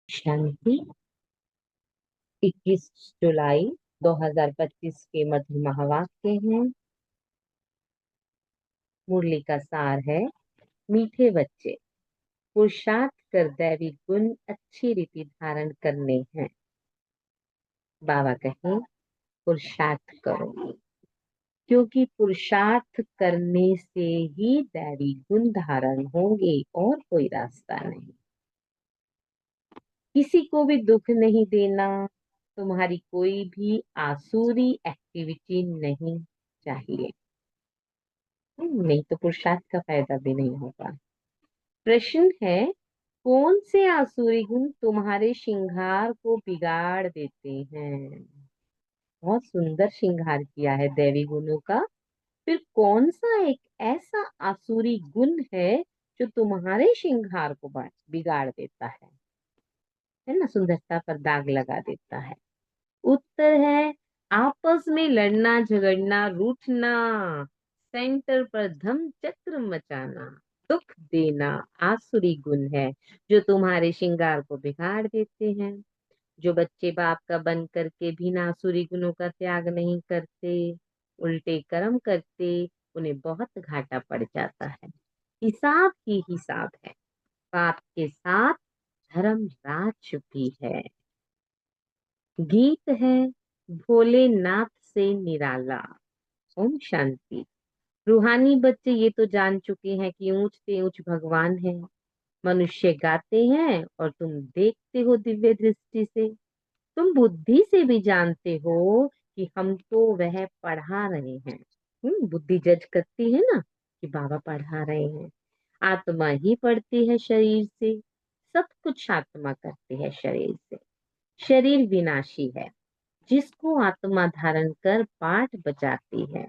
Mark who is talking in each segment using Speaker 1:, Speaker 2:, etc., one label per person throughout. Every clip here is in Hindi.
Speaker 1: शांति। 21 जुलाई 2025 के मधुर महावाक्य हैं। मुरली का सार है, मीठे बच्चे, पुरुषार्थ कर दैवी गुण अच्छी रीति धारण करने हैं। बाबा कहें पुरुषार्थ करो, क्योंकि पुरुषार्थ करने से ही दैवी गुण धारण होंगे और कोई रास्ता नहीं। किसी को भी दुख नहीं देना, तुम्हारी कोई भी आसुरी एक्टिविटी नहीं चाहिए। नहीं तो पुरुषार्थ का फायदा भी नहीं होगा। प्रश्न है, कौन से आसुरी गुण तुम्हारे श्रृंगार को बिगाड़ देते हैं? बहुत सुंदर श्रृंगार किया है दैवी गुणों का। फिर कौन सा एक ऐसा आसुरी गुण है जो तुम्हारे श्रृंगार को बिगाड़ देता है ना, सुंदरता पर दाग लगा देता है? उत्तर है, आपस में लड़ना झगड़ना, रूठना, सेंटर पर धम चक्र मचाना, दुख देना आसुरी गुण है जो तुम्हारे श्रृंगार को बिगाड़ देते हैं। जो बच्चे बाप का बन करके भी ना आसुरी गुणों का त्याग नहीं करते, उल्टे कर्म करते, उन्हें बहुत घाटा पड़ जाता है। हिसाब ही हिसाब है, बाप के साथ धर्मराज भी है। गीत है, भोलेनाथ से निराला। ओम शांति। रूहानी बच्चे ये तो जान चुके हैं कि ऊंच से ऊंच भगवान है। मनुष्य गाते हैं और तुम देखते हो दिव्य दृष्टि से। तुम बुद्धि से भी जानते हो कि हम तो वह पढ़ा रहे हैं। बुद्धि जज करती है ना कि बाबा पढ़ा रहे हैं। आत्मा ही पढ़ती है शरीर से, सब कुछ आत्मा करती है शरीर से। शरीर विनाशी है, जिसको आत्मा धारण कर पाठ बजाती है।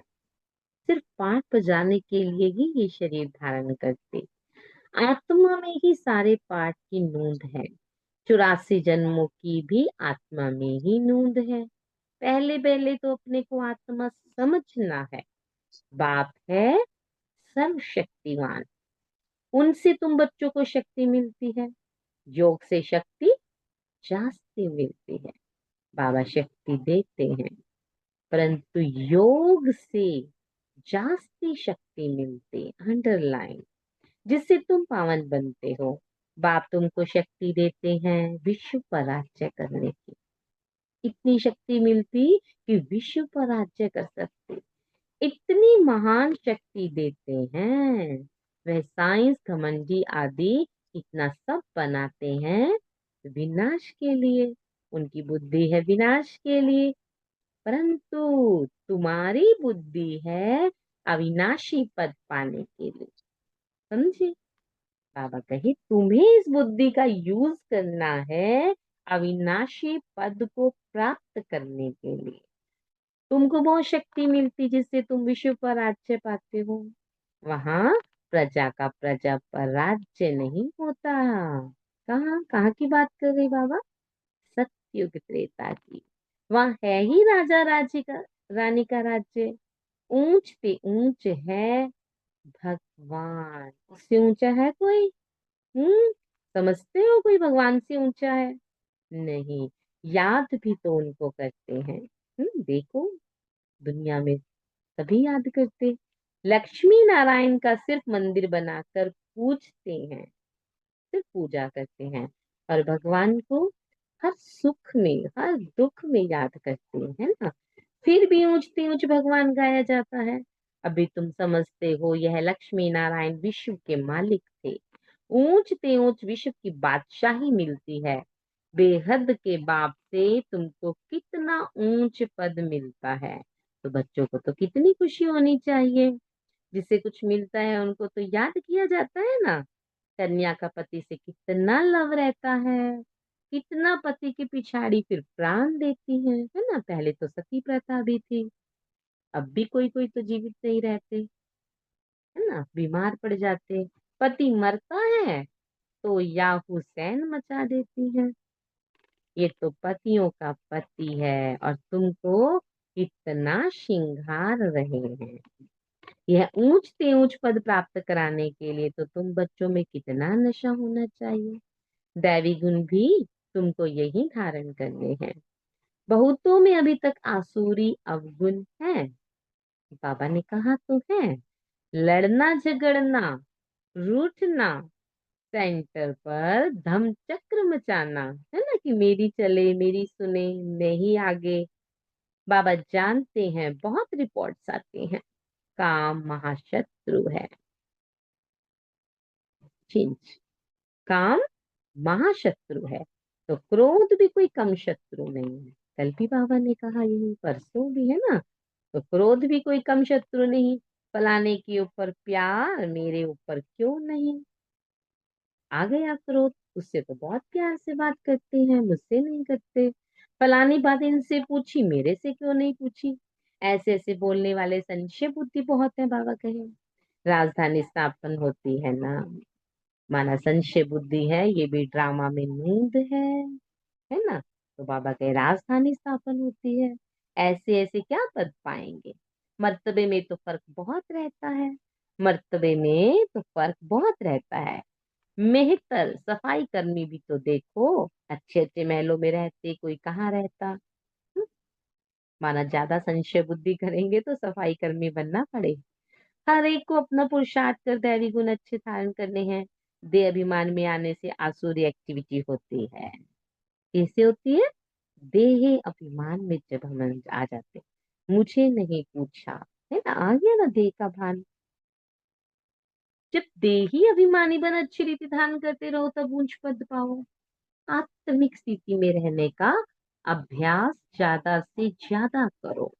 Speaker 1: सिर्फ पाठ बजाने के लिए ही ये शरीर धारण करती। आत्मा में ही सारे पाठ की नोंद है। 84 जन्मों की भी आत्मा में ही नोंद है। पहले पहले तो अपने को आत्मा समझना है। बाप है सर्वशक्तिमान, उनसे तुम बच्चों को शक्ति मिलती है। योग से शक्ति जास्ती मिलती है। बाबा शक्ति देते हैं, परंतु योग से जास्ती शक्ति मिलती, अंडरलाइन, जिससे तुम पावन बनते हो। बाप तुमको शक्ति देते हैं विश्व पर राज्य करने की। इतनी शक्ति मिलती कि विश्व पर राज्य कर सकते। इतनी महान शक्ति देते हैं। वह साइंस घमंडी आदि इतना सब बनाते हैं विनाश के लिए। उनकी बुद्धि है विनाश के लिए, परंतु तुम्हारी बुद्धि है अविनाशी पद पाने के लिए। समझे? बाबा कहे तुम्हें इस बुद्धि का यूज करना है अविनाशी पद को प्राप्त करने के लिए। तुमको बहुत शक्ति मिलती जिससे तुम विश्व पर राज्य पाते हो। वहां प्रजा का प्रजा पर राज्य नहीं होता। कहाँ कहाँ की बात कर रहे बाबा? सतयुग त्रेता की। वहां है ही राजा राजी का, रानी का राज्य। ऊंच पे ऊंच है भगवान। उससे ऊंचा है कोई? हम्म समझते हो कोई भगवान से ऊंचा है? नहीं। याद भी तो उनको करते हैं। देखो, दुनिया में सभी याद करते। लक्ष्मी नारायण का सिर्फ मंदिर बनाकर पूजते हैं, सिर्फ पूजा करते हैं। और भगवान को हर सुख में हर दुख में याद करते हैं ना। फिर भी ऊंचते ऊंच भगवान गाया जाता है। अभी तुम समझते हो यह लक्ष्मी नारायण विश्व के मालिक थे। ऊंचते ऊंच विश्व की बादशाही मिलती है। बेहद के बाप से तुमको कितना ऊंच पद मिलता है। तो बच्चों को तो कितनी खुशी होनी चाहिए। जिसे कुछ मिलता है उनको तो याद किया जाता है ना। कन्या का पति से कितना लव रहता है, कितना पति की पिछाड़ी फिर प्राण देती है ना। पहले तो सती प्रथा भी थी। अब भी कोई कोई तो जीवित नहीं रहते, है ना, बीमार पड़ जाते। पति मरता है तो या हुसैन मचा देती है। ये तो पतियों का पति है और तुमको कितना श्रृंगार रहे हैं। यह ऊंच से ऊंच पद प्राप्त कराने के लिए तो तुम बच्चों में कितना नशा होना चाहिए। दैवी गुण भी तुमको यही धारण करने हैं। बहुतों में अभी तक आसुरी अवगुण है। बाबा ने कहा तो है, लड़ना झगड़ना, रूठना, सेंटर पर धम चक्र मचाना, है ना, कि मेरी चले मेरी सुने, नहीं आगे। बाबा जानते हैं बहुत रिपोर्ट्स आती हैं, काम महाशत्रु है। चिंच, काम महाशत्रु है, तो क्रोध भी कोई कम शत्रु नहीं है। कल भी बाबा ने कहा यही, परसों भी, है ना। तो क्रोध भी कोई कम शत्रु नहीं। फलाने के ऊपर प्यार, मेरे ऊपर क्यों नहीं। आ गया क्रोध, उससे तो बहुत प्यार से बात करते हैं, मुझसे नहीं करते। फलानी बात इनसे पूछी, मेरे से क्यों नहीं पूछी। ऐसे ऐसे बोलने वाले संशय बुद्धि बहुत है, बाबा कहे। राजधानी स्थापन होती है ना, माना संशय बुद्धि है, ये भी ड्रामा में नींद है ना। तो बाबा के राजधानी स्थापन होती है। ऐसे ऐसे क्या पद पाएंगे। मर्तबे में तो फर्क बहुत रहता है, मर्तबे में तो फर्क बहुत रहता है। मेहतर सफाई कर्मी भी तो देखो, अच्छे अच्छे महलों में रहते, कोई कहाँ रहता। माना ज्यादा संशय बुद्धि करेंगे तो सफाई कर्मी बनना पड़े। हर एक को अपना पुरुषार्थ कर दैवी गुण अच्छे धारण करने हैं। देह अभिमान में आने से आसुरी एक्टिविटी होती है। कैसे होती है। देह अभिमान में जब हम आ जाते, मुझे नहीं पूछा, है ना, आ गया ना देह का भान। जब देही अभिमानी बन अच्छी रीति धारण करते रहो, तब ऊंच पद पाओ। आत्मिक स्थिति में रहने का अभ्यास ज्यादा से ज्यादा करो।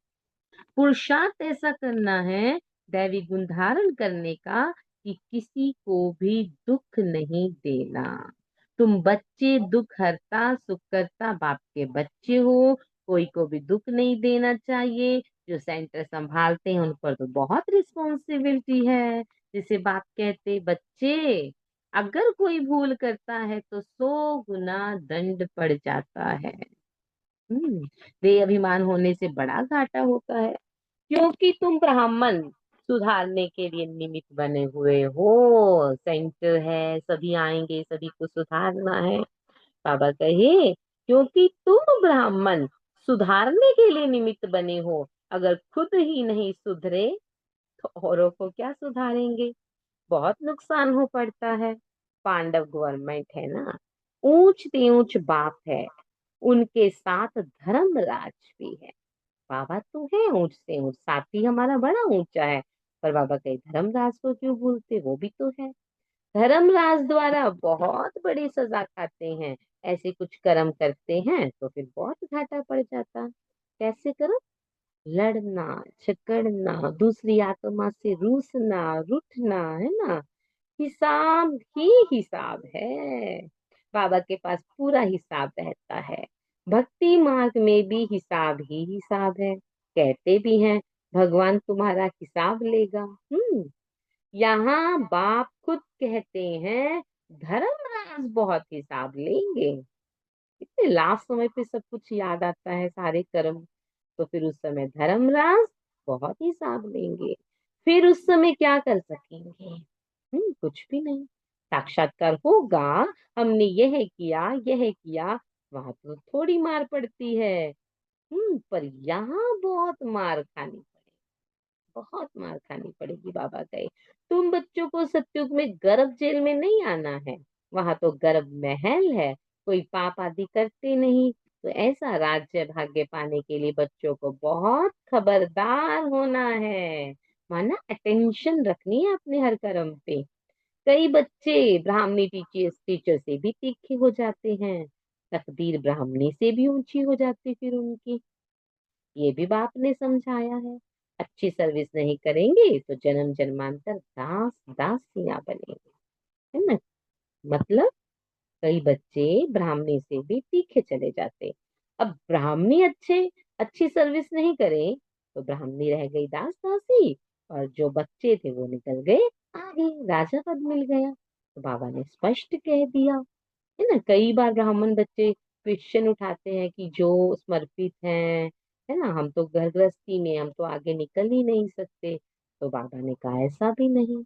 Speaker 1: पुरुषार्थ ऐसा करना है दैवी गुण धारण करने का, कि किसी को भी दुख नहीं देना। तुम बच्चे दुख हरता सुख करता बाप के बच्चे हो, कोई को भी दुख नहीं देना चाहिए। जो सेंटर संभालते हैं उन पर तो बहुत रिस्पॉन्सिबिलिटी है। जिसे बाप कहते, बच्चे अगर कोई भूल करता है तो 100 गुना दंड पड़ जाता है। देह अभिमान होने से बड़ा घाटा होता है, क्योंकि तुम ब्राह्मण सुधारने के लिए निमित्त बने हुए हो। सेंटर है, सभी आएंगे, सभी को सुधारना है। बाबा कहे, क्योंकि तुम ब्राह्मण सुधारने के लिए निमित्त बने हो, अगर खुद ही नहीं सुधरे तो औरों को क्या सुधारेंगे। बहुत नुकसान हो पड़ता है। पांडव गवर्नमेंट है ना, ऊंच ते ऊंच बाप है, उनके साथ धर्मराज भी है। बाबा तो है ऊंच से ऊंच, साथी हमारा बड़ा ऊंचा है। पर बाबा कहे धर्मराज को क्यों भूलते, वो भी तो है। धर्मराज द्वारा बहुत बड़ी सजा खाते हैं। ऐसे कुछ कर्म करते हैं तो फिर बहुत घाटा पड़ जाता। कैसे कर्म। लड़ना, झगड़ना, दूसरी आत्मा से रूसना, रूठना, है ना। हिसाब ही हिसाब है। बाबा के पास पूरा हिसाब रहता है। भक्ति मार्ग में भी हिसाब ही हिसाब है। कहते भी हैं, भगवान तुम्हारा हिसाब लेगा। यहाँ बाप खुद कहते हैं, धर्मराज बहुत हिसाब लेंगे। इतने लास्ट समय पे सब कुछ याद आता है, सारे कर्म। तो फिर उस समय धर्मराज बहुत हिसाब लेंगे। फिर उस समय क्या कर सकेंगे। कुछ भी नहीं। साक्षात्कार होगा, हमने यह किया यह किया, वहां तो थोड़ी मार पड़ती है। पर यहाँ बहुत मार खानी पड़ेगी, बहुत मार खानी पड़ेगी। बाबा कहे, तुम बच्चों को सत्युग में गर्भ जेल में नहीं आना है, वहां तो गर्भ महल है। कोई पाप आदि करते नहीं। तो ऐसा राज्य भाग्य पाने के लिए बच्चों को बहुत खबरदार होना है। माना अटेंशन रखनी है अपने हर कर्म पे। कई बच्चे ब्राह्मणी टीचर से भी तीखे हो जाते हैं। तकदीर ब्राह्मणी से भी ऊंची हो जाती फिर उनकी। ये भी बाप ने समझाया है। अच्छी सर्विस नहीं करेंगे तो जन्म जन्मांतर दास दासियां बनेंगे, है ना। मतलब कई बच्चे ब्राह्मणी से भी तीखे चले जाते। अब ब्राह्मणी अच्छी सर्विस नहीं करे तो ब्राह्मणी रह गई दास दासी, और जो बच्चे थे वो निकल गए आगे, राजा पद मिल गया। तो बाबा ने स्पष्ट कह दिया, है ना। कई बार ब्राह्मण बच्चे क्वेश्चन उठाते हैं कि जो समर्पित हैं, है ना, हम तो घर गृहस्थी में, हम तो आगे निकल ही नहीं सकते। तो बाबा ने कहा ऐसा भी नहीं।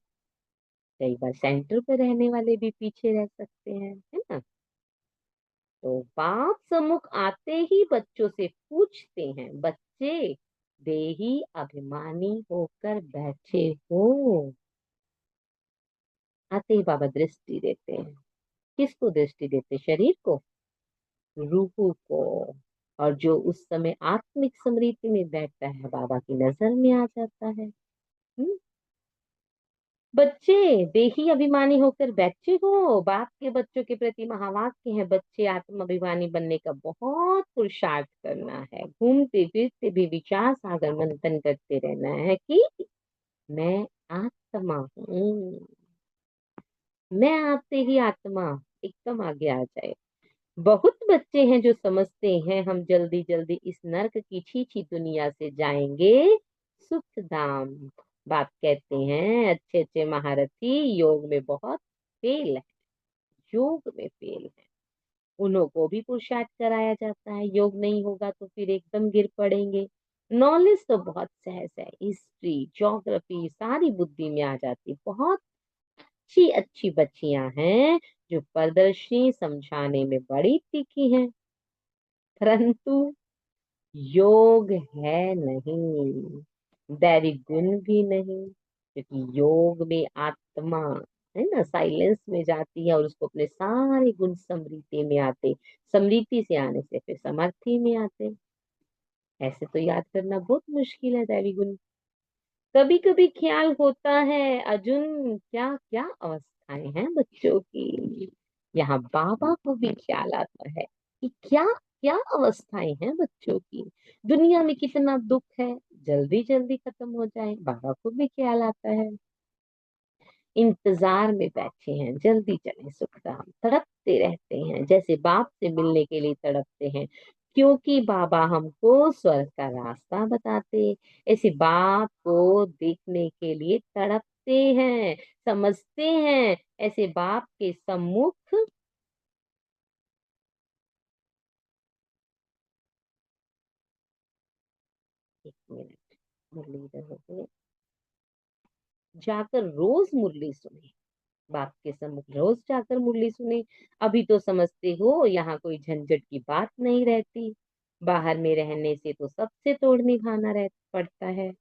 Speaker 1: कई बार सेंटर पे रहने वाले भी पीछे रह सकते हैं, है ना। तो बाप सम्मुख आते ही बच्चों से पूछते हैं, बच्चे देही अभिमानी होकर बैठे हो? आते ही बाबा दृष्टि देते हैं। किसको दृष्टि देते? शरीर को, रूह को। और जो उस समय आत्मिक स्मृति में बैठता है बाबा की नजर में आ जाता है। बच्चे देही अभिमानी होकर बैठे हो, बाप के बच्चों के प्रति महावाक्य है, बच्चे आत्म अभिमानी बनने का बहुत पुरुषार्थ करना है, घूमते फिरते भी विचार सागर मंथन करते रहना है कि मैं आत्मा हूँ। मैं आते ही आत्मा एकदम आगे आ जाए। बहुत बच्चे हैं जो समझते हैं हम जल्दी जल्दी इस नर्क की छीछी दुनिया से जाएंगे सुख धाम। बाप कहते हैं अच्छे अच्छे महारथी योग में बहुत फेल है, योग में फेल है। उन्हों को भी पुरुषार्थ कराया जाता है, योग नहीं होगा तो फिर एकदम गिर पड़ेंगे। नॉलेज तो बहुत सहज है, हिस्ट्री ज्योग्राफी सारी बुद्धि में आ जाती। बहुत अच्छी अच्छी बच्चियां हैं जो प्रदर्शनी समझाने में बड़ी तीखी हैं, परंतु योग है नहीं, दैविक गुण भी नहीं। क्योंकि योग में आत्मा है ना साइलेंस में जाती है और उसको अपने सारे गुण समृद्धि में आते, समृद्धि से आने से फिर समर्थि में आते। ऐसे तो याद करना बहुत मुश्किल है दैवी गुण। कभी कभी ख्याल होता है अर्जुन क्या क्या अवस्थाएं हैं बच्चों की। यहाँ बाबा को भी ख्याल आता है कि क्या क्या अवस्थाएं हैं बच्चों की, दुनिया में कितना दुख है, जल्दी जल्दी खत्म हो जाए। बाबा को भी ख्याल आता है, इंतजार में बैठे हैं जल्दी चले सुखधाम, तड़पते रहते हैं जैसे बाप से मिलने के लिए तड़पते हैं, क्योंकि बाबा हमको स्वर्ग का रास्ता बताते। ऐसे बाप को देखने के लिए तड़पते हैं, समझते हैं ऐसे बाप के सम्मुख। एक मिनट, मुरलीधर हो गए। जाकर रोज मुरली सुने, बाप के सम्मुख रोज जाकर मुरली सुने। अभी तो समझते हो यहाँ कोई झंझट की बात नहीं रहती, बाहर में रहने से तो सबसे तोड़ निभाना रह पड़ता है,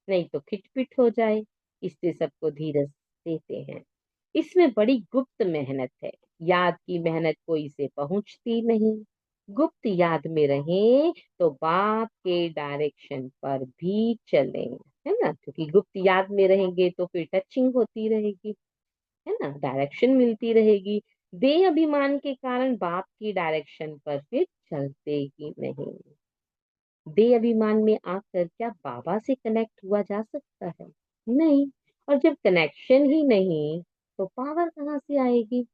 Speaker 1: नहीं तो खिटपिट हो जाए। इससे सबको धीरज देते हैं। इसमें बड़ी गुप्त मेहनत है, याद की मेहनत कोई से पहुंचती नहीं। गुप्त याद में रहे तो बाप के डायरेक्शन पर भी चले, है ना, क्योंकि गुप्त याद में रहेंगे तो फिर टचिंग होती रहेगी, है ना, डायरेक्शन मिलती रहेगी। देह अभिमान के कारण बाप की डायरेक्शन पर फिर चलते ही नहीं। देह अभिमान में आकर क्या बाबा से कनेक्ट हुआ जा सकता है? नहीं। और जब कनेक्शन ही नहीं तो पावर कहाँ से आएगी?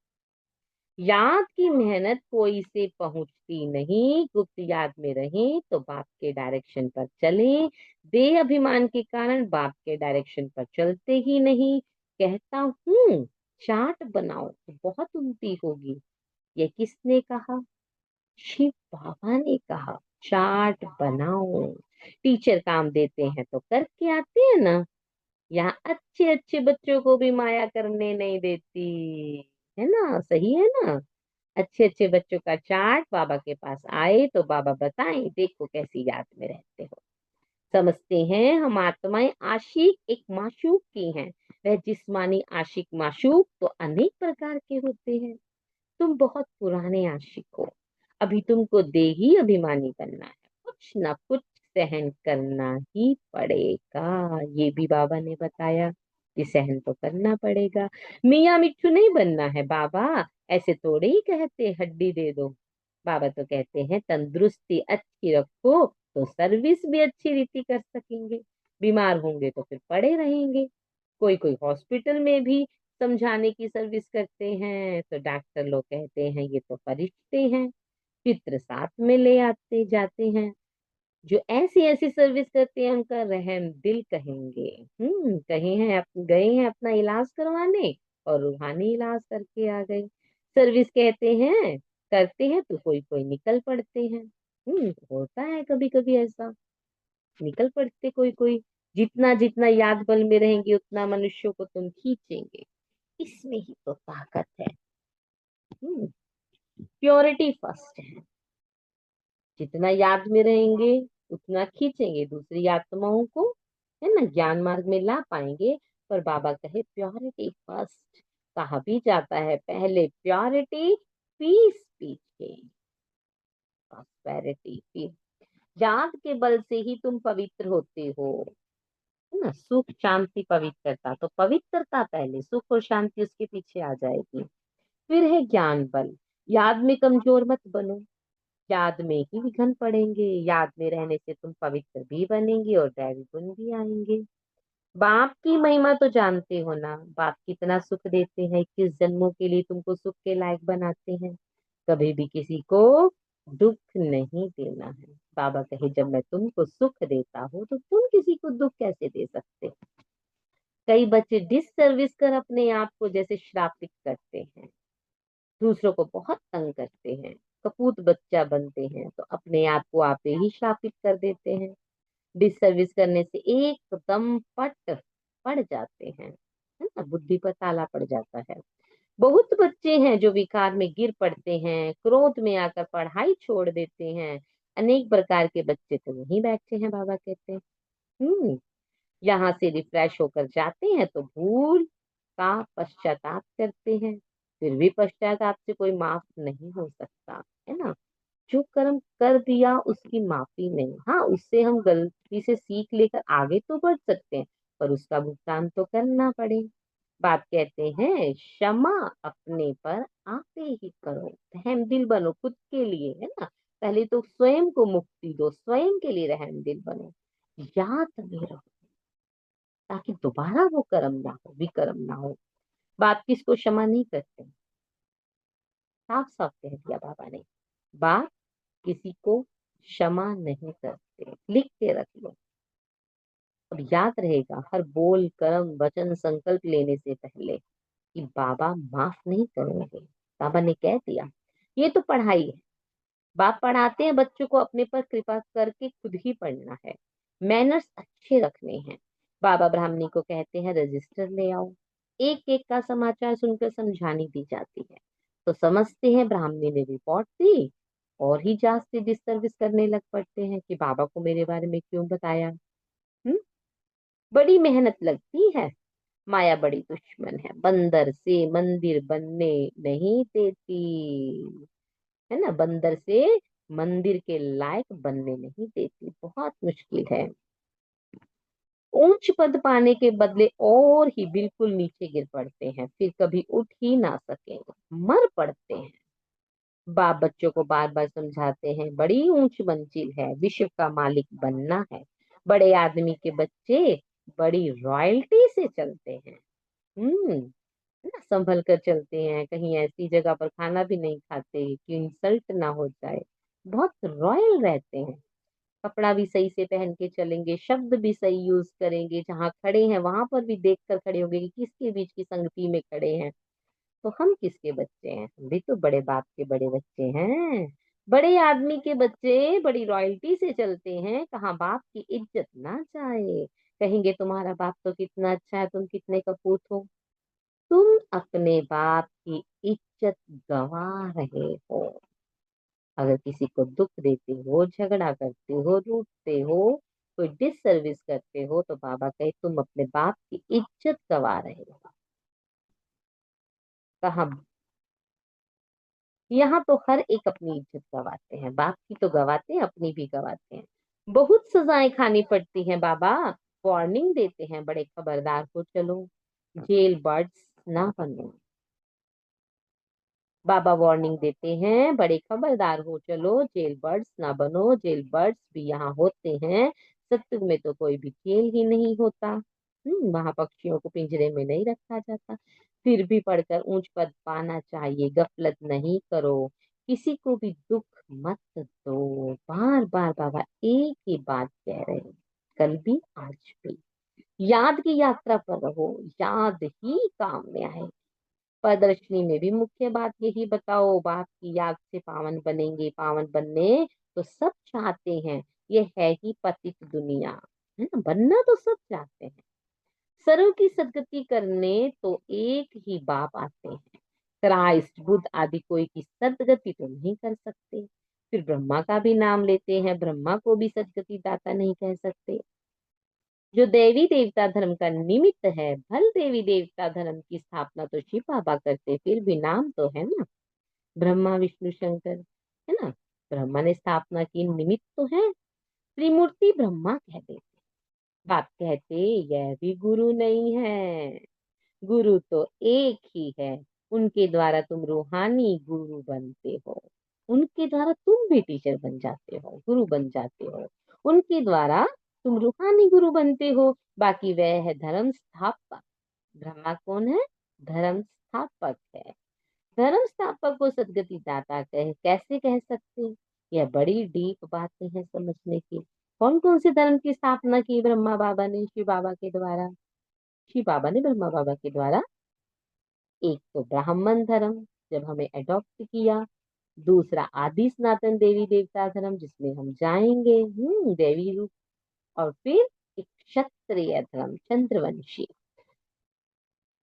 Speaker 1: याद की मेहनत कोई से पहुंचती नहीं, गुप्त याद में रहें तो बाप के डायरेक्शन पर चलें। देह अभिमान के कारण बाप के डायरेक्शन पर चलते ही नहीं। कहता हूँ चार्ट बनाओ तो बहुत उन्नति होगी। ये किसने कहा? शिव बाबा ने कहा चार्ट बनाओ। टीचर काम देते हैं तो करके आते हैं ना। यहाँ अच्छे अच्छे बच्चों को भी माया करने नहीं देती, है ना, सही है ना। अच्छे अच्छे बच्चों का चार्ट बाबा के पास आए तो बाबा बताएं देखो कैसी याद में रहते हो। समझते हैं हम आत्माएं आशिक एक माशूक की हैं। वह जिस्मानी आशिक माशूक तो अनेक प्रकार के होते हैं। तुम बहुत पुराने आशिक हो, अभी तुमको देही अभिमानी बनना है, कुछ ना कुछ सहन करना ही पड़ेगा। ये भी बाबा ने बताया कि सहन तो करना पड़ेगा। मियाँ मिट्ठू नहीं बनना है बाबा, ऐसे थोड़े ही कहते हड्डी दे दो। बाबा तो कहते हैं तंदुरुस्ती अच्छी रखो तो सर्विस भी अच्छी रीति कर सकेंगे, बीमार होंगे तो फिर पड़े रहेंगे। कोई कोई हॉस्पिटल में भी समझाने की सर्विस करते हैं तो डॉक्टर लोग कहते हैं ये तो फरिश्ते हैं, चित्र साथ में ले आते जाते हैं। जो ऐसी ऐसी सर्विस करते हैं उनका रहम दिल कहेंगे। कहे हैं गए हैं अपना इलाज करवाने और रूहानी इलाज करके आ गए। सर्विस कहते हैं करते हैं तो कोई कोई निकल पड़ते हैं। होता है कभी कभी ऐसा, निकल पड़ते कोई कोई। जितना जितना याद बल में रहेंगे उतना मनुष्यों को तुम खींचेंगे, इसमें ही तो ताकत है। हम्म प्योरिटी फर्स्ट है। जितना याद में रहेंगे उतना खींचेंगे दूसरी आत्माओं को, है ना, ज्ञान मार्ग में ला पाएंगे। पर बाबा कहे प्योरिटी फर्स्ट। कहा भी जाता है पहले प्योरिटी, पीस पीछे प्रॉस्पेरिटी। फिर याद के बल से ही तुम पवित्र होते हो, है ना, सुख शांति पवित्रता। तो पवित्रता पहले, सुख और शांति उसके पीछे आ जाएगी। फिर है ज्ञान बल। याद में कमजोर मत बनो, याद में ही विघन पड़ेंगे। याद में रहने से तुम पवित्र भी बनेंगे और दैवी गुण भी आएंगे। बाप की महिमा तो जानते हो ना, बाप कितना सुख देते हैं, 21 जन्मों के लिए तुमको सुख के लायक बनाते हैं। कभी भी किसी को दुख नहीं देना है। बाबा कहे जब मैं तुमको सुख देता हूँ तो तुम किसी को दुख कैसे दे सकते। कई बच्चे डिससर्विस कर अपने आप को जैसे श्रापित करते हैं, दूसरों को बहुत तंग करते हैं, कपूत बच्चा बनते हैं तो अपने आप को आप ही श्रापित कर देते हैं। डिससर्विस करने से एकदम पट पड़ जाते हैं, है ना, बुद्धि पर ताला पड़ जाता है। बहुत बच्चे हैं जो विकार में गिर पड़ते हैं, क्रोध में आकर पढ़ाई छोड़ देते हैं। अनेक प्रकार के बच्चे तो वहीं बैठे हैं, बाबा कहते हैं। हम्म यहाँ से रिफ्रेश होकर जाते हैं तो भूल का पश्चाताप करते हैं। फिर भी पश्चाताप से कोई माफ नहीं हो सकता, है ना। जो कर्म कर दिया उसकी माफी नहीं। हाँ, उससे हम गलती से सीख लेकर आगे तो बढ़ सकते हैं, पर उसका भुगतान तो करना पड़े। बात कहते हैं क्षमा अपने पर आपे ही करो, रहम दिल बनो खुद के लिए, है ना। पहले तो स्वयं को मुक्ति दो, स्वयं के लिए रहम दिल बनो। याद में रहो ताकि दोबारा वो कर्म ना हो, विकर्म ना हो। बाप किसको क्षमा नहीं करते, साफ साफ कह दिया बाबा ने। बाप किसी को क्षमा नहीं करते, लिख के रख लो। अब याद रहेगा हर बोल कर्म वचन संकल्प लेने से पहले कि बाबा माफ नहीं करेंगे। बाबा ने कह दिया ये तो पढ़ाई है, बाप पढ़ाते हैं बच्चों को अपने पर कृपा करके खुद ही पढ़ना है, मैनर्स अच्छे रखने हैं। बाबा ब्राह्मणी को कहते हैं रजिस्टर ले आओ। एक एक का समाचार सुनकर समझानी दी जाती है। तो समझते हैं ब्राह्मणी ने रिपोर्ट दी और ही जांच से डिससर्विस करने लग पड़ते हैं कि बाबा को मेरे बारे में क्यों बताया। हम्म बड़ी मेहनत लगती है। माया बड़ी दुश्मन है, बंदर से मंदिर बनने नहीं देती, है ना। बंदर से मंदिर के लायक बनने नहीं देती, बहुत मुश्किल है। ऊंच पद पाने के बदले और ही बिल्कुल नीचे गिर पड़ते हैं, फिर कभी उठ ही ना सकेंगे, मर पड़ते हैं। बाप बच्चों को बार बार समझाते हैं बड़ी ऊंच मंजिल है, विश्व का मालिक बनना है। बड़े आदमी के बच्चे बड़ी रॉयल्टी से चलते हैं। है ना, संभल कर चलते हैं, कहीं ऐसी जगह पर खाना भी नहीं खाते कि इंसल्ट ना हो जाए। बहुत रॉयल रहते हैं। कपड़ा भी सही से पहन के चलेंगे, शब्द भी सही यूज करेंगे, जहाँ खड़े हैं वहां पर भी देख कर खड़े होंगे कि किसके बीच की संगति में खड़े हैं। तो हम किसके बच्चे हैं, हम भी तो बड़े बाप के बड़े बच्चे हैं। बड़े आदमी के बच्चे बड़ी रॉयल्टी से चलते हैं, कहाँ बाप की इज्जत ना जाए। कहेंगे तुम्हारा बाप तो कितना अच्छा है, तुम कितने कपूत हो। तुम अपने बाप की इज्जत गंवा रहे हो। अगर किसी को दुख देते हो, झगड़ा करते हो, रूठते हो, कोई डिससर्विस करते हो तो बाबा कहे तुम अपने बाप की इज्जत गंवा रहे हो। कहा यहाँ तो हर एक अपनी इज्जत गवाते हैं, बाप की तो गवाते हैं, अपनी भी गवाते हैं। बहुत सजाएं खानी पड़ती हैं बाबा। वार्निंग देते हैं बड़े खबरदार हो चलो, जेल बर्ड्स ना बनो। बाबा वार्निंग देते हैं बड़े खबरदार हो चलो, जेल बर्ड्स ना बनो। जेल बर्ड्स भी यहाँ होते हैं, सत्युग में तो कोई भी जेल ही नहीं होता। वहां पक्षियों को पिंजरे में नहीं रखा जाता। फिर भी पढ़कर ऊंच पद पाना चाहिए, गफलत नहीं करो, किसी को भी दुख मत दो। बार बार बाबा एक ही बात कह रहे हैं, कल भी आज भी। याद की यात्रा पर रहो, याद ही काम में आए। प्रदर्शनी में भी मुख्य बात यही बताओ, बाप की याद से पावन बनेंगे। पावन बनने तो सब चाहते हैं, ये है ही पतित दुनिया, है ना, बनना तो सब चाहते हैं। सर्व की सदगति करने तो एक ही बाप आते हैं, क्राइस्ट, बुद्ध आदि कोई की सदगति तो नहीं कर सकते। फिर ब्रह्मा का भी नाम लेते हैं, ब्रह्मा को भी सदगति दाता नहीं कह सकते। जो देवी देवता धर्म का निमित्त है, भल देवी देवता धर्म की स्थापना तो शिव बाबा करते, फिर भी नाम तो है ना, ब्रह्मा विष्णु शंकर, है ना। ब्रह्मा ने स्थापना की, निमित्त तो है, त्रिमूर्ति ब्रह्मा कहते। बाप कहते यह भी गुरु नहीं है, गुरु तो एक ही है, उनके द्वारा तुम रूहानी गुरु बनते हो, उनके द्वारा तुम भी टीचर बन जाते हो, गुरु बन जाते हो, उनके द्वारा तुम रूहानी गुरु बनते हो। बाकी वह है धर्म स्थापक। ब्रह्मा कौन है? धर्म स्थापक है। धर्म स्थापक को सदगति दाता कैसे कह सकते? यह बड़ी डीप बातें हैं समझने की। कौन कौन से धर्म की स्थापना की ब्रह्मा बाबा ने शिव बाबा के द्वारा? शिव बाबा ने ब्रह्मा बाबा के द्वारा एक तो ब्राह्मण धर्म, जब हमें अडॉप्ट किया। दूसरा आदि सनातन देवी देवता धर्म, जिसमें हम जाएंगे, देवी रूप। और फिर एक क्षत्रिय धर्म, चंद्रवंशी।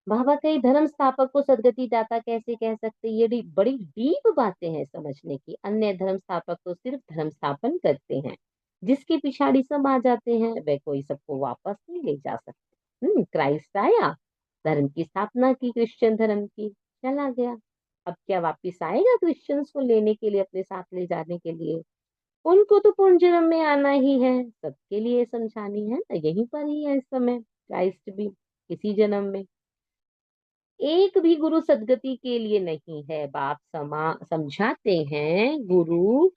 Speaker 1: बाबा कई धर्म स्थापक को सदगति दाता कैसे कह सकते? ये बड़ी डीप बातें हैं समझने की। अन्य धर्म स्थापक तो सिर्फ धर्म स्थापन करते हैं, जिसके पिछाड़ी सब आ जाते हैं, वे कोई सबको वापस नहीं ले जा सकते। क्राइस्ट आया, धर्म की स्थापना की, क्रिश्चियन धर्म की, चला गया। अब क्या वापिस आएगा क्रिश्चियंस को लेने के लिए, अपने साथ ले जाने के लिए? उनको तो पूर्ण जन्म में आना ही है, सबके लिए समझानी है ना, यहीं पर ही है इस समय क्राइस्ट भी, इसी जन्म में। एक भी गुरु सदगति के लिए नहीं है। बाप समझाते हैं, गुरु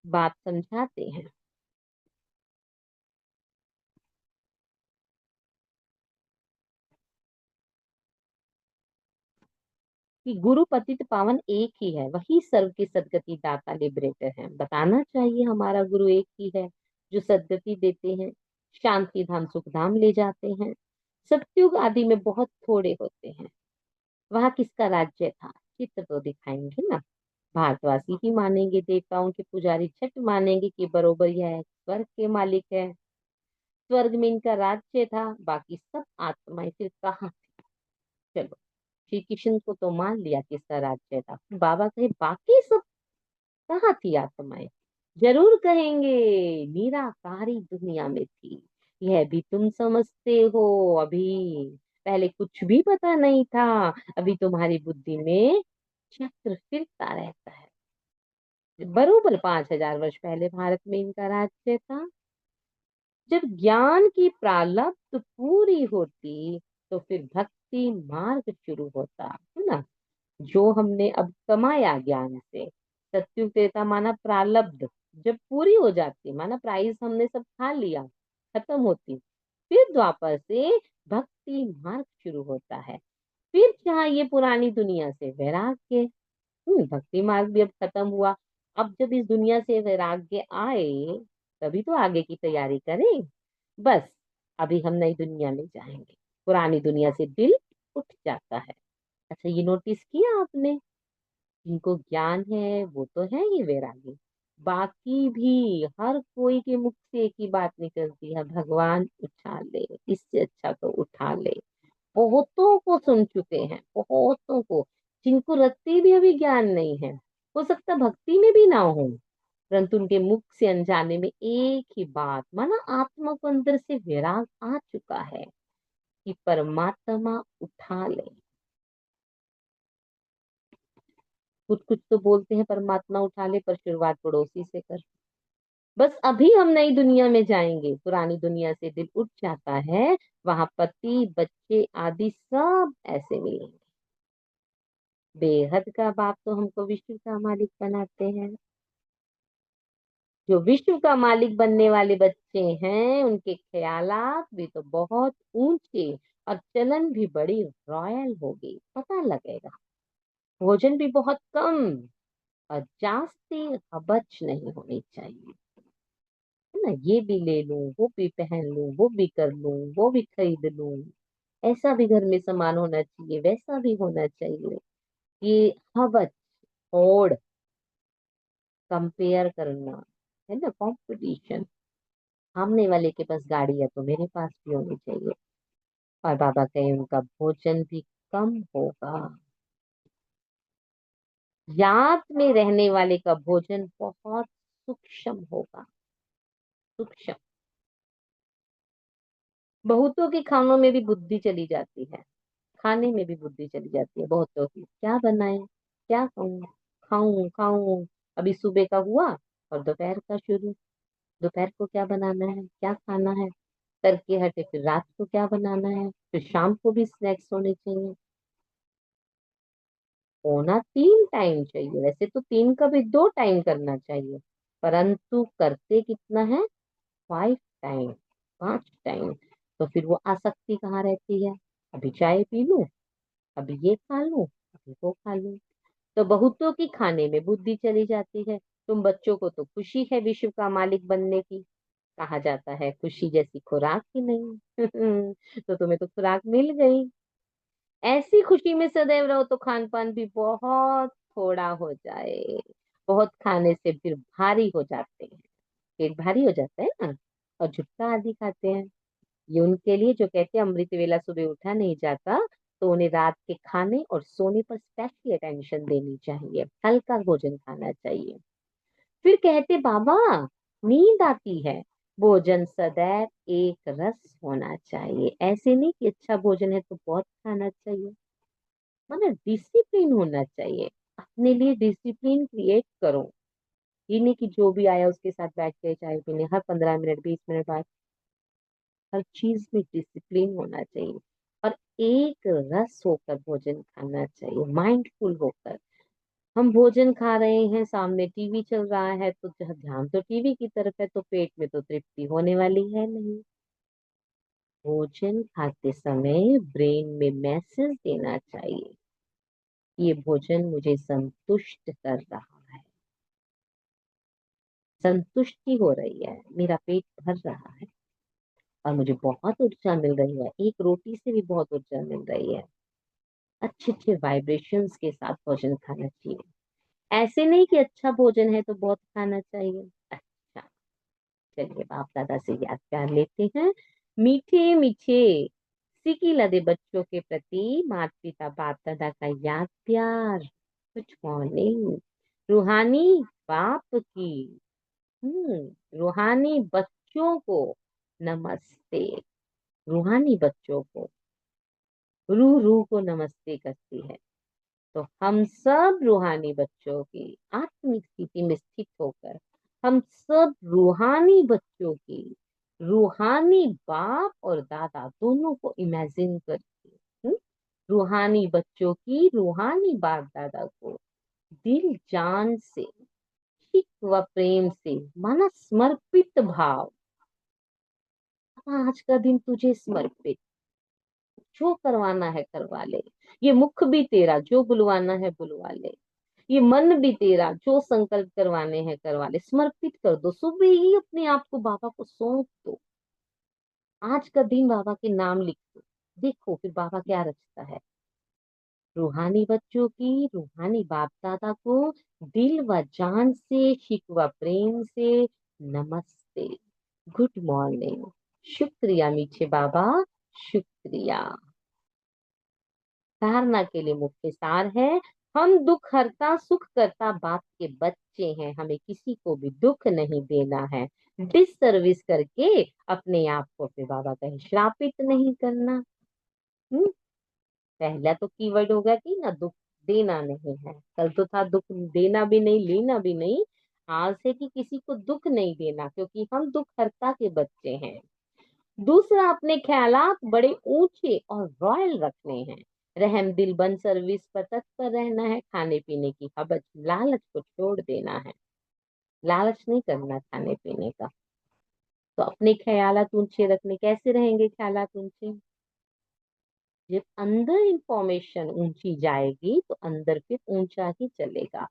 Speaker 1: बाप समझाते हैं कि गुरु पतित पावन एक ही है, वही सर्व के सदगति दाता लिबरेटर है। बताना चाहिए हमारा गुरु एक ही है, जो सदगति देते हैं, शांति धाम सुख धाम ले जाते हैं। सतयुग आदि में बहुत थोड़े होते हैं। वहां किसका राज्य था, चित्र तो दिखाएंगे ना। भारतवासी ही मानेंगे, देवताओं के पुजारी झट मानेंगे कि बरोबर यह स्वर्ग के मालिक है, स्वर्ग में इनका राज्य था। बाकी सब आत्माएं फिर कहाँ थी? चलो, श्री कृष्ण को तो मान लिया किसका राज्य था, बाबा कहे बाकी सब कहाँ थी आत्माएं? जरूर कहेंगे निराकारी दुनिया में थी। यह भी तुम समझते हो, अभी पहले कुछ भी पता नहीं था, अभी तुम्हारी बुद्धि में चक्र फिरता रहता है। बरोबर 5,000 वर्ष पहले भारत में इनका राज्य था। जब ज्ञान की प्रालब्ध पूरी होती, तो फिर भक्ति मार्ग शुरू होता, है ना। जो हमने अब कमाया ज्ञान से, सत्युग त्रेता माना प्रालब्ध जब पूरी हो जाती, माना प्राइस हमने सब खा लिया, खत्म होती, फिर द्वापर से भक्ति मार्ग शुरू होता है। फिर चाहिए पुरानी दुनिया से वैराग्य। भक्ति मार्ग भी अब खत्म हुआ। अब जब इस दुनिया से वैराग्य आए, तभी तो आगे की तैयारी करें। बस, अभी हम नई दुनिया में जाएंगे, पुरानी दुनिया से दिल उठ जाता है। अच्छा, ये नोटिस किया आपने? जिनको ज्ञान है वो तो है ही वैरागी, बाकी भी हर कोई के मुख से एक ही बात निकलती है, भगवान उठा ले, इससे अच्छा तो उठा ले। बहुतों को सुन चुके हैं, बहुतों को, जिनको रत्ती भी अभी ज्ञान नहीं है, हो सकता भक्ति में भी ना हो, परंतु उनके मुख से अनजाने में एक ही बात, माना आत्मा को अंदर से वैराग आ चुका है कि परमात्मा उठा ले। कुछ कुछ तो बोलते हैं परमात्मा उठा ले, पर शुरुआत पड़ोसी से कर। बस अभी हम नई दुनिया में जाएंगे, पुरानी दुनिया से दिल उठ जाता है, वहां पति बच्चे आदि सब ऐसे मिलेंगे। बेहद का बाप तो हमको विश्व का मालिक बनाते हैं। जो विश्व का मालिक बनने वाले बच्चे हैं, उनके ख्यालात भी तो बहुत ऊंचे, और चलन भी बड़ी रॉयल होगी, पता लगेगा। भोजन भी बहुत कम, और जास्ती हबच नहीं होनी चाहिए, है ना। ये भी ले लूं, वो भी पहन लूं, वो भी कर लूं, वो भी खरीद लूं, ऐसा भी घर में सामान होना चाहिए, वैसा भी होना चाहिए। ये हवच, होड़, कंपेयर करना, है ना, कंपटीशन। सामने वाले के पास गाड़ी है तो मेरे पास भी होनी चाहिए। और बाबा कहे उनका भोजन भी कम होगा। याद में रहने वाले का भोजन बहुत सूक्ष्म होगा, सूक्ष्म। बहुतों के खानों में भी बुद्धि चली जाती है, खाने में भी बुद्धि चली जाती है बहुतों की। क्या बनाए, क्या खाऊं, खाऊं खाऊं। अभी सुबह का हुआ और दोपहर का शुरू। दोपहर को क्या बनाना है, क्या खाना है, करके हटे फिर रात को क्या बनाना है, फिर शाम को भी स्नैक्स होने चाहिए। होना तीन टाइम चाहिए, वैसे तो तीन का भी दो टाइम करना चाहिए, परंतु करते कितना है, 5 टाइम, 5 टाइम। तो फिर वो आसक्ति कहाँ रहती है, अभी चाय पी लूं, अभी ये खा लूं, अभी वो खा लूं। तो बहुतों की खाने में बुद्धि चली जाती है। तुम बच्चों को तो खुशी है विश्व का मालिक बनने की, कहा जाता है खुशी जैसी खुराक ही नहीं। तो तुम्हें तो खुराक मिल गई। ऐसी खुशी में सदैव रहो तो खान पान भी बहुत थोड़ा हो जाए। बहुत खाने से फिर भारी हो जाते हैं, पेट भारी हो जाता है ना, और झुटका आदि खाते हैं। ये उनके लिए जो कहते हैं अमृत वेला सुबह उठा नहीं जाता, तो उन्हें रात के खाने और सोने पर स्पेशल अटेंशन देनी चाहिए, हल्का भोजन खाना चाहिए। फिर कहते बाबा, नींद आती है, भोजन सदैव एक रस होना चाहिए। ऐसे नहीं कि अच्छा भोजन है तो बहुत खाना चाहिए, मतलब डिसिप्लिन होना चाहिए। अपने लिए डिसिप्लिन क्रिएट करो। ये नहीं कि जो भी आया उसके साथ बैठ के चाय पीने, हर 15 मिनट 20 मिनट बाद। हर चीज में डिसिप्लिन होना चाहिए, और एक रस होकर भोजन खाना चाहिए, माइंडफुल होकर। हम भोजन खा रहे हैं, सामने टीवी चल रहा है, तो ध्यान तो टीवी की तरफ है, तो पेट में तो तृप्ति होने वाली है नहीं। भोजन खाते समय ब्रेन में मैसेज देना चाहिए, ये भोजन मुझे संतुष्ट कर रहा है, संतुष्टि हो रही है, मेरा पेट भर रहा है, और मुझे बहुत ऊर्जा मिल रही है, एक रोटी से भी बहुत ऊर्जा मिल रही है। अच्छे अच्छे वाइब्रेशंस के साथ भोजन खाना चाहिए। ऐसे नहीं कि अच्छा भोजन है तो बहुत खाना चाहिए। अच्छा, चलिए बाप दादा से याद कर लेते हैं। मीठे मीठे सिकी लदे बच्चों के प्रति माता पिता बाप दादा का याद प्यार। Good morning. रूहानी बाप की, रूहानी बच्चों को नमस्ते। रूहानी बच्चों को, रूह रूह को नमस्ते करती है। तो हम सब रूहानी बच्चों की आत्मिक स्थिति में स्थित होकर, हम सब रूहानी बच्चों की, रूहानी बाप और दादा दोनों को इमेजिन करके, रूहानी बच्चों की रूहानी बाप दादा को दिल जान से, ठीक व प्रेम से, माना समर्पित भाव। आज का दिन तुझे समर्पित, जो करवाना है करवा ले। ये मुख भी तेरा, जो बुलवाना है बुलवा ले। ये मन भी तेरा, जो संकल्प करवाने हैं करवा ले। समर्पित कर दो, सुबह ही अपने आप को बाबा को सौंप दो। आज का दिन बाबा के नाम लिख दो, देखो फिर बाबा क्या रचता है। रूहानी बच्चों की रूहानी बाप दादा को दिल व जान से, शिकवा प्रेम से नमस्ते, गुड मॉर्निंग। शुक्रिया मीठे बाबा, शुक्रिया। धारणा के लिए मुख्य सार है, हम दुख हरता सुख करता बाप के बच्चे हैं, हमें किसी को भी दुख नहीं देना है। डिस सर्विस करके अपने आप को फिर बाबा कहे श्रापित नहीं करना। हम्म पहला तो कीवर्ड होगा कि ना दुख देना नहीं है, कल तो था दुख देना भी नहीं, लेना भी नहीं। आज है कि किसी को दुख नहीं देना, क्योंकि हम दुख हरता के बच्चे हैं। दूसरा, अपने ख्यालात बड़े ऊंचे और रॉयल रखने हैं। रहम दिल बन सर्विस पर तत्पर रहना है। खाने पीने की हबच लालच को छोड़ देना है, लालच नहीं करना खाने पीने का। तो अपने ख्यालात ऊंचे रखने, कैसे रहेंगे ख्यालात ऊंचे, जब अंदर इंफॉर्मेशन ऊंची जाएगी तो अंदर फिर ऊंचा ही चलेगा।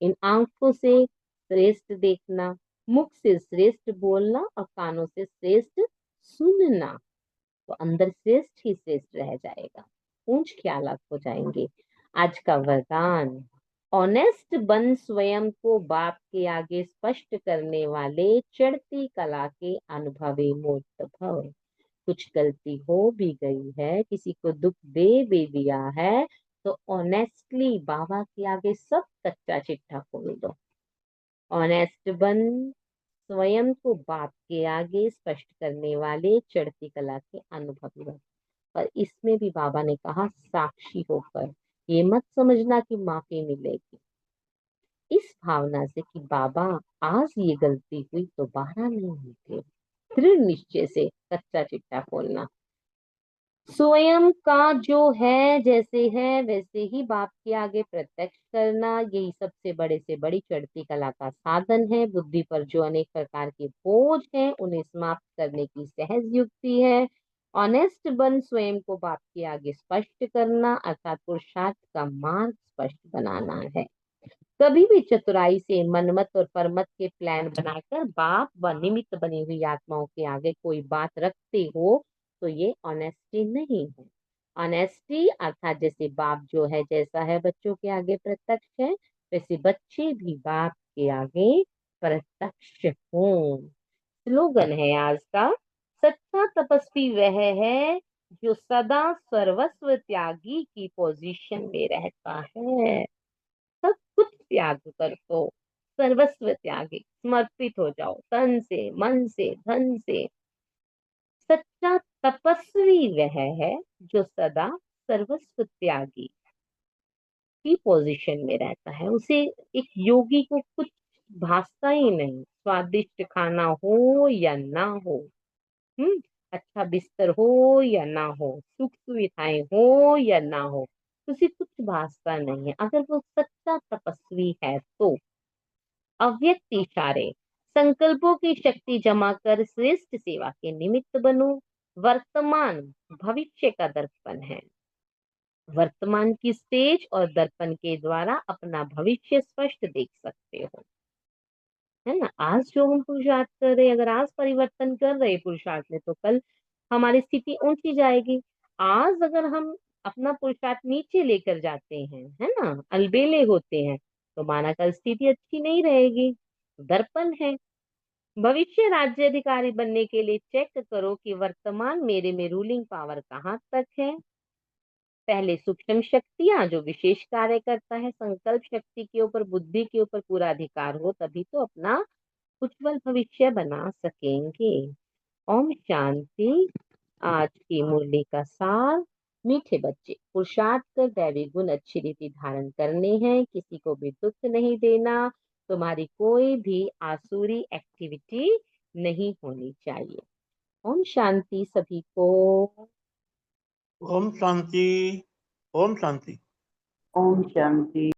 Speaker 1: इन आंखों से श्रेष्ठ देखना, मुख से श्रेष्ठ बोलना, और कानों से श्रेष्ठ सुनना, तो अंदर श्रेष्ठ ही श्रेष्ठ रह जाएगा, ऊंच ख्यालात हो जाएंगे। आज का वरदान, ऑनेस्ट बन स्वयं को बाप के आगे स्पष्ट करने वाले, चढ़ती कला के अनुभवी मूर्त भव। कुछ गलती हो भी गई है, किसी को दुख दे भी दिया है, तो ऑनेस्टली बाबा के आगे सब कच्चा चिट्ठा खोल दो। ऑनेस्ट बन, स्वयं को बाप के आगे स्पष्ट करने वाले चढ़ती कला के अनुभवी बन। पर इसमें भी बाबा ने कहा साक्षी होकर, ये मत समझना कि माफी मिलेगी, इस भावना से कि बाबा आज ये गलती हुई तो बारह नहीं होगी। दृढ़ निश्चय से कच्चा चिट्ठा खोलना, स्वयं का जो है जैसे है वैसे ही बाप के आगे प्रत्यक्ष करना, यही सबसे बड़े से बड़ी चढ़ती कला का साधन है। बुद्धि पर जो अनेक प्रकार के बोझ हैं उन्हें समाप्त करने की सहज युक्ति है। ऑनेस्ट बन, स्वयं को बाप के आगे स्पष्ट करना अर्थात पुरुषार्थ का मार्ग स्पष्ट बनाना है। कभी भी चतुराई से मनमत और परमत के प्लान बनाकर बाप व निमित्त बनी हुई आत्माओं के आगे कोई बात रखते हो तो ये ऑनेस्टी नहीं है। ऑनेस्टी अर्थात जैसे बाप जो है जैसा है बच्चों के आगे प्रत्यक्ष है, वैसे बच्चे भी बाप के आगे प्रत्यक्ष हों। स्लोगन है आज का, सच्चा तपस्वी वह है जो सदा सर्वस्व त्यागी की पोजीशन में रहता है। सब कुछ त्याग कर दो, सर्वस्व त्यागी, समर्पित हो जाओ तन से, मन से, धन से। सच्चा तपस्वी वह है जो सदा सर्वस्व त्यागी की पोजीशन में रहता है। उसे, एक योगी को कुछ भासता ही नहीं, स्वादिष्ट खाना हो या ना हो, हम्म अच्छा बिस्तर हो या ना हो, सुख सुविधाएं हो या ना हो, उसे कुछ भासता नहीं है अगर वो सच्चा तपस्वी है तो। अव्यक्त इशारे, संकल्पों की शक्ति जमा कर श्रेष्ठ सेवा के निमित्त बनो। वर्तमान भविष्य का दर्पण है, वर्तमान की स्टेज और दर्पण के द्वारा अपना भविष्य स्पष्ट देख सकते हो, है ना। आज जो हम पुरुषार्थ कर रहे हैं, अगर आज परिवर्तन कर रहे हैं पुरुषार्थ में, तो कल हमारी स्थिति ऊंची जाएगी। आज अगर हम अपना पुरुषार्थ नीचे लेकर जाते हैं, है ना, अलबेले होते हैं, तो माना कल स्थिति अच्छी नहीं रहेगी। दर्पण है। भविष्य राज्य अधिकारी बनने के लिए चेक करो कि वर्तमान मेरे में रूलिंग पावर कहाँ तक है। पहले सूक्ष्म शक्तियां जो विशेष कार्य करता है, संकल्प शक्ति के ऊपर, बुद्धि के ऊपर पूरा अधिकार हो, तभी तो अपना उज्जवल भविष्य बना सकेंगे। ओम शांति। आज की मुरली का सार, मीठे बच्चे, पुरुषार्थ कर दैवी गुण अच्छी रीति धारण करने हैं, किसी को भी दुख नहीं देना, तुम्हारी कोई भी आसुरी एक्टिविटी नहीं होनी चाहिए। ओम शांति सभी को।
Speaker 2: ओम शांति। ओम शांति।
Speaker 3: ओम शांति।